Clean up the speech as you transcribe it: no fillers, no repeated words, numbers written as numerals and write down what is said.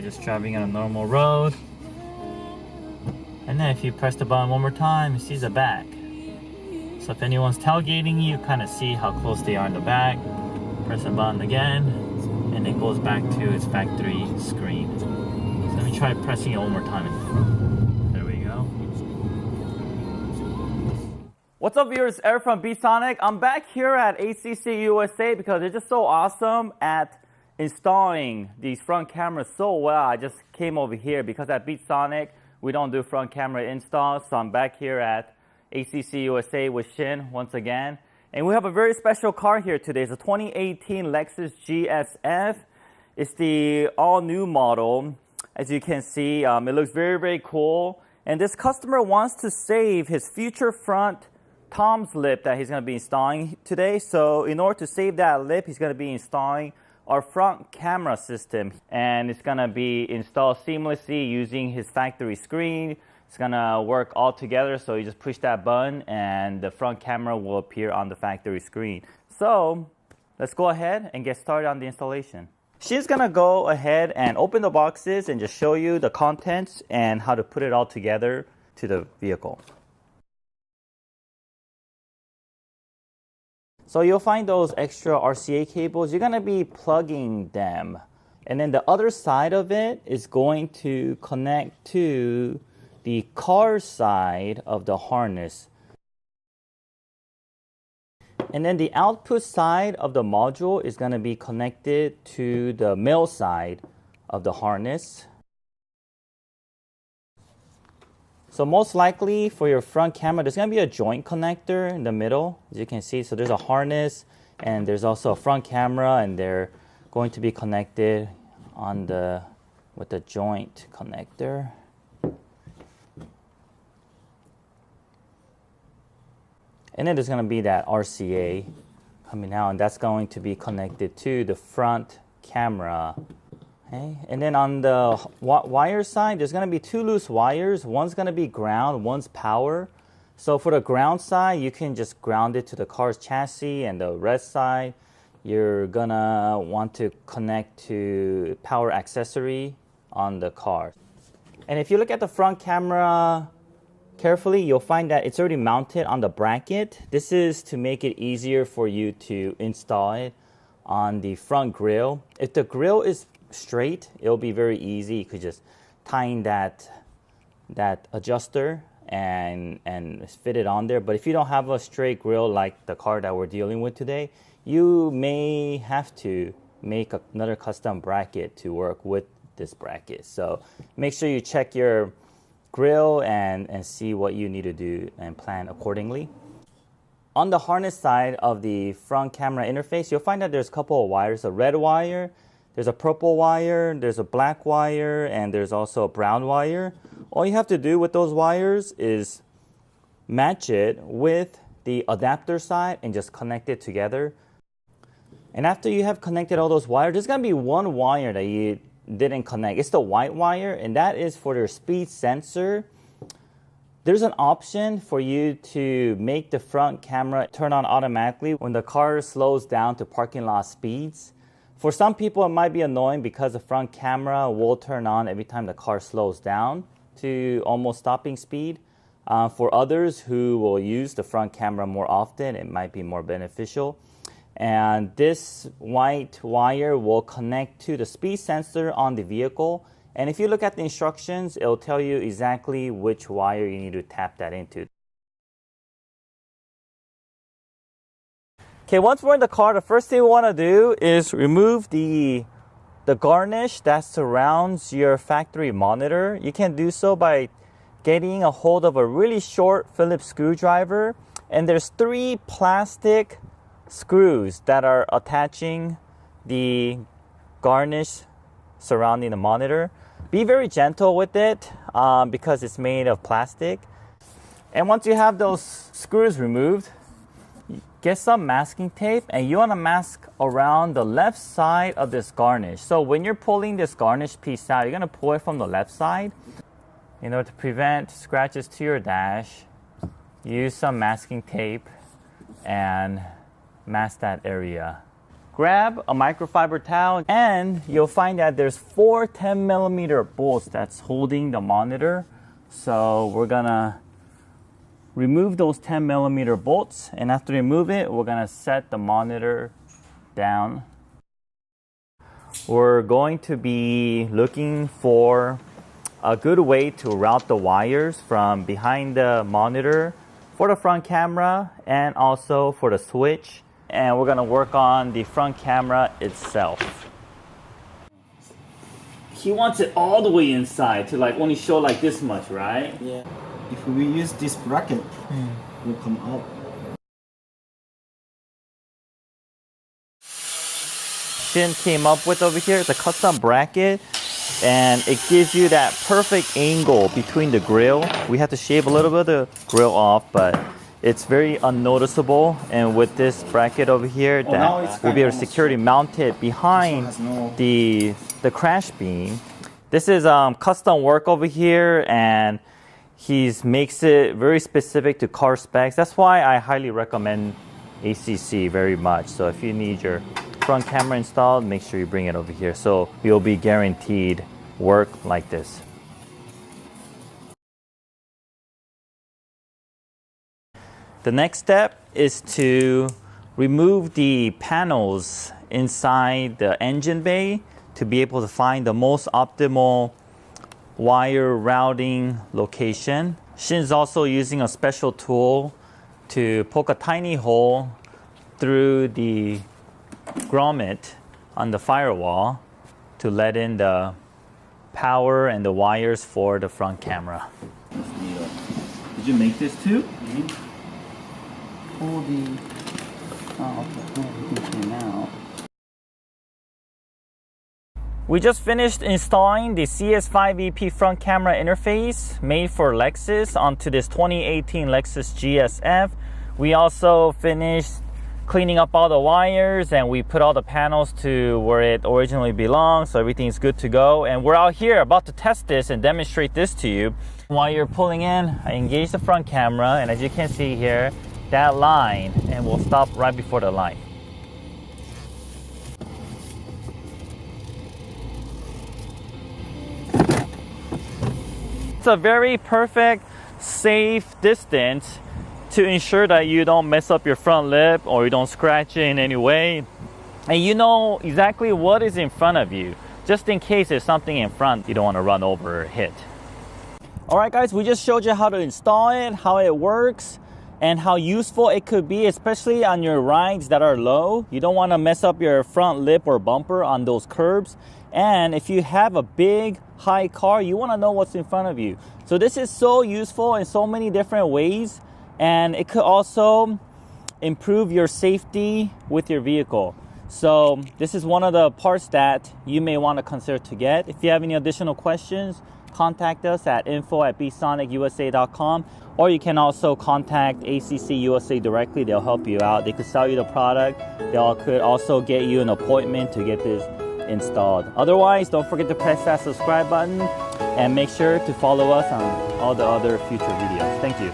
we're just driving on a normal road. And then if you press the button one more time, it sees the back. So if anyone's tailgating you, kind of see how close they are in the back. Press the button again, and it goes back to its factory screen. So let me try pressing it one more time in the front. There we go. What's up, viewers? Eric from Sonic. I'm back here at ACC USA because they're just so awesome at installing these front cameras so well. I just came over here because at Sonic we don't do front camera installs, so I'm back here at ACC USA with Shin once again. And we have a very special car here today. It's a 2018 Lexus GSF. It's the all-new model. As you can see, it looks very, very cool. And this customer wants to save his future front Tom's lip that he's going to be installing today. So in order to save that lip, he's going to be installing our front camera system. And it's going to be installed seamlessly using his factory screen. It's going to work all together, so you just push that button and the front camera will appear on the factory screen. So let's go ahead and get started on the installation. She's going to go ahead and open the boxes and just show you the contents and how to put it all together to the vehicle. So you'll find those extra RCA cables. You're going to be plugging them. And then the other side of it is going to connect to the car side of the harness. And then the output side of the module is going to be connected to the male side of the harness. So most likely for your front camera, there's going to be a joint connector in the middle, as you can see. So there's a harness and there's also a front camera, and they're going to be connected on with the joint connector. And then there's going to be that RCA coming out, and that's going to be connected to the front camera. Okay. And then on the wire side, there's going to be two loose wires. One's going to be ground, one's power. So for the ground side, you can just ground it to the car's chassis, and the red side, you're going to want to connect to power accessory on the car. And if you look at the front camera carefully, you'll find that it's already mounted on the bracket. This is to make it easier for you to install it on the front grille. If the grille is straight, it'll be very easy. You could just tie in that adjuster and fit it on there. But if you don't have a straight grille like the car that we're dealing with today, you may have to make another custom bracket to work with this bracket. So make sure you check your grill and see what you need to do and plan accordingly. On the harness side of the front camera interface, you'll find that there's a couple of wires: a red wire, there's a purple wire, there's a black wire, and there's also a brown wire. All you have to do with those wires is match it with the adapter side and just connect it together. And after you have connected all those wires, there's going to be one wire that you didn't connect. It's the white wire, and that is for your speed sensor. There's an option for you to make the front camera turn on automatically when the car slows down to parking lot speeds. For some people, it might be annoying because the front camera will turn on every time the car slows down to almost stopping speed. For others who will use the front camera more often, it might be more beneficial. And this white wire will connect to the speed sensor on the vehicle. And if you look at the instructions, it will tell you exactly which wire you need to tap that into. Okay, once we're in the car, the first thing we want to do is remove the garnish that surrounds your factory monitor. You can do so by getting a hold of a really short Phillips screwdriver. And there's 3 plastic screws that are attaching the garnish surrounding the monitor. Be very gentle with it because it's made of plastic. And once you have those screws removed, get some masking tape, and you want to mask around the left side of this garnish. So when you're pulling this garnish piece out, you're going to pull it from the left side. In order to prevent scratches to your dash, use some masking tape and mask that area. grab a microfiber towel, and you'll find that there's 4 10mm bolts that's holding the monitor. So we're gonna remove those 10mm bolts, and after we remove it, we're gonna set the monitor down. We're going to be looking for a good way to route the wires from behind the monitor for the front camera and also for the switch. And we're gonna work on the front camera itself. He wants it all the way inside to like only show like this much, right? Yeah. If we use this bracket, it will come out. Shin came up with over here is a custom bracket, and it gives you that perfect angle between the grill. We have to shave a little bit of the grill off, but it's very unnoticeable. And with this bracket over here, that will be able to securely mounted behind the crash beam. This is custom work over here, and he makes it very specific to car specs. That's why I highly recommend ACC very much. So if you need your front camera installed, make sure you bring it over here. So you'll be guaranteed work like this. The next step is to remove the panels inside the engine bay to be able to find the most optimal wire routing location. Shin's also using a special tool to poke a tiny hole through the grommet on the firewall to let in the power and the wires for the front camera. Did you make this too? Pull the came out. We just finished installing the CS5EP front camera interface made for Lexus onto this 2018 Lexus GSF. We also finished cleaning up all the wires, and we put all the panels to where it originally belonged, so everything's good to go. And we're out here about to test this and demonstrate this to you. While you're pulling in, I engage the front camera, and as you can see here, that line, and we'll stop right before the line. It's a very perfect, safe distance to ensure that you don't mess up your front lip or you don't scratch it in any way. And you know exactly what is in front of you, just in case there's something in front you don't want to run over or hit. All right, guys, we just showed you how to install it, how it works, and how useful it could be, especially on your rides that are low. You don't want to mess up your front lip or bumper on those curbs. And if you have a big, high car, you want to know what's in front of you. So this is so useful in so many different ways. And it could also improve your safety with your vehicle. So this is one of the parts that you may want to consider to get. If you have any additional questions, contact us at info@bsonicUSA.com, or you can also contact ACC USA directly. They'll help you out. They could sell you the product. They could also get you an appointment to get this installed. Otherwise, don't forget to press that subscribe button and make sure to follow us on all the other future videos. Thank you.